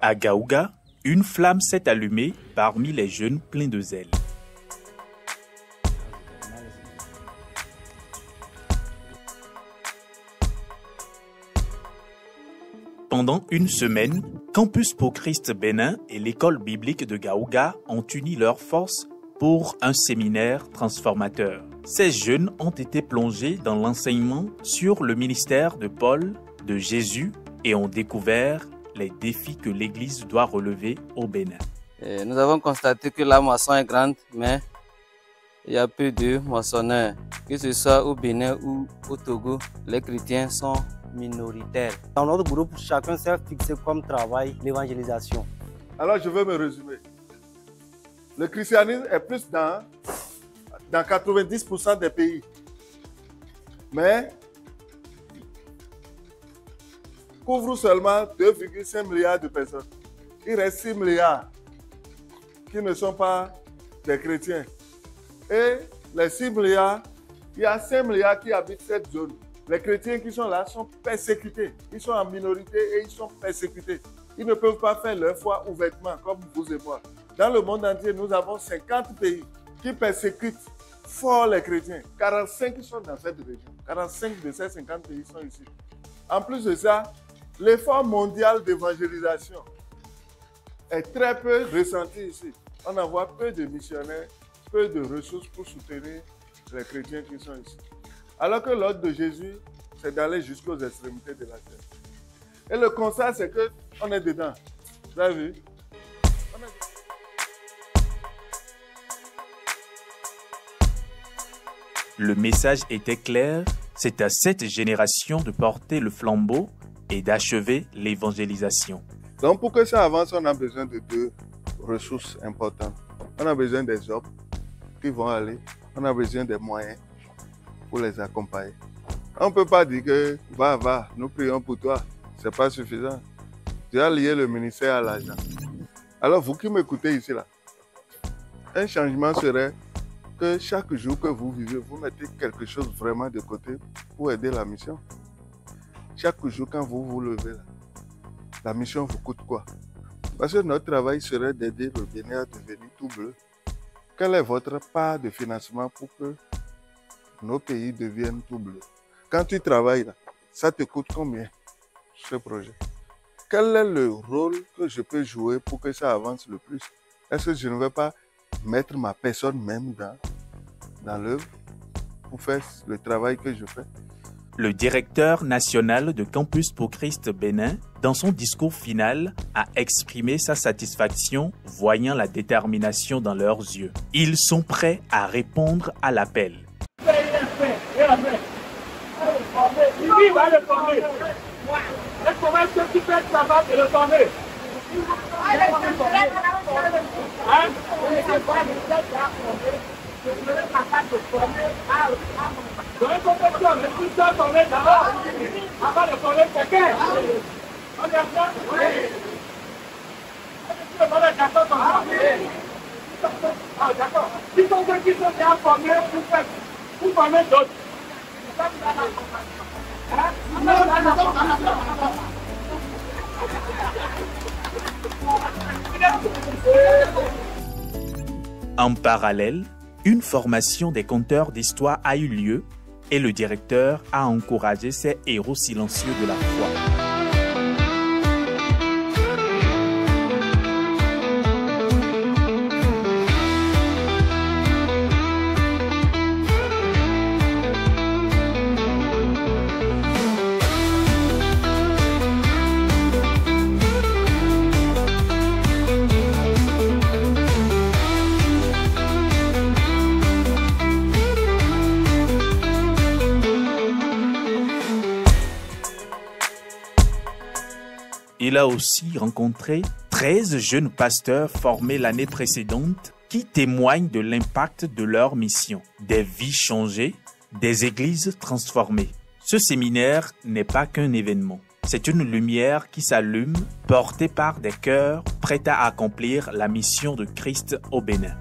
À Gaouga, une flamme s'est allumée parmi les jeunes pleins de zèle. Pendant une semaine, Campus pour Christ Bénin et l'école biblique de Gaouga ont uni leurs forces pour un séminaire transformateur. Ces jeunes ont été plongés dans l'enseignement sur le ministère de Paul, de Jésus et ont découvert les défis que l'Église doit relever au Bénin. Nous avons constaté que la moisson est grande, mais il y a peu de moissonneurs. Que ce soit au Bénin ou au Togo, les chrétiens sont minoritaires. Dans notre groupe, chacun s'est fixé comme travail l'évangélisation. Alors je veux me résumer. Le christianisme est plus dans 90% des pays. Mais couvre seulement 2,5 milliards de personnes. Il reste 6 milliards qui ne sont pas des chrétiens. Et les 6 milliards, il y a 5 milliards qui habitent cette zone. Les chrétiens qui sont là sont persécutés. Ils sont en minorité et ils sont persécutés. Ils ne peuvent pas faire leur foi ouvertement comme vous et moi. Dans le monde entier, nous avons 50 pays qui persécutent fort les chrétiens. 45 sont dans cette région. 45 de ces 50 pays sont ici. En plus de ça, l'effort mondial d'évangélisation est très peu ressenti ici. On envoie peu de missionnaires, peu de ressources pour soutenir les chrétiens qui sont ici. Alors que l'ordre de Jésus, c'est d'aller jusqu'aux extrémités de la terre. Et le constat, c'est qu'on est dedans. Vous avez vu? Le message était clair, c'est à cette génération de porter le flambeau et d'achever l'évangélisation. Donc pour que ça avance, on a besoin de deux ressources importantes. On a besoin des hommes qui vont aller, on a besoin des moyens pour les accompagner. On ne peut pas dire que va, nous prions pour toi, ce n'est pas suffisant. Tu as lié le ministère à l'argent. Alors vous qui m'écoutez ici, là, un changement serait que chaque jour que vous vivez, vous mettez quelque chose vraiment de côté pour aider la mission. Chaque jour quand vous vous levez, là, la mission vous coûte quoi? Parce que notre travail serait d'aider le Bénin à devenir tout bleu. Quelle est votre part de financement pour que nos pays deviennent tout bleus? Quand tu travailles là, ça te coûte combien ce projet? Quel est le rôle que je peux jouer pour que ça avance le plus? Est-ce que je ne vais pas mettre ma personne même dans l'œuvre pour faire le travail que je fais? Le directeur national de Campus pour Christ Bénin, dans son discours final, a exprimé sa satisfaction voyant la détermination dans leurs yeux. Ils sont prêts à répondre à l'appel. Il va le former. Comment est-ce que tu fais le travail de le former? Dans une compétition, mais tout ça former d'abord, avant de former quelqu'un. On est d'accord? Oui. Tu veux former quelqu'un comme ça? Ah, d'accord. Ils sont ceux qui sont bien formés pour former d'autres. En parallèle, une formation des conteurs d'histoire a eu lieu et le directeur a encouragé ces héros silencieux de la foi. Il a aussi rencontré 13 jeunes pasteurs formés l'année précédente qui témoignent de l'impact de leur mission. Des vies changées, des églises transformées. Ce séminaire n'est pas qu'un événement. C'est une lumière qui s'allume, portée par des cœurs prêts à accomplir la mission de Christ au Bénin.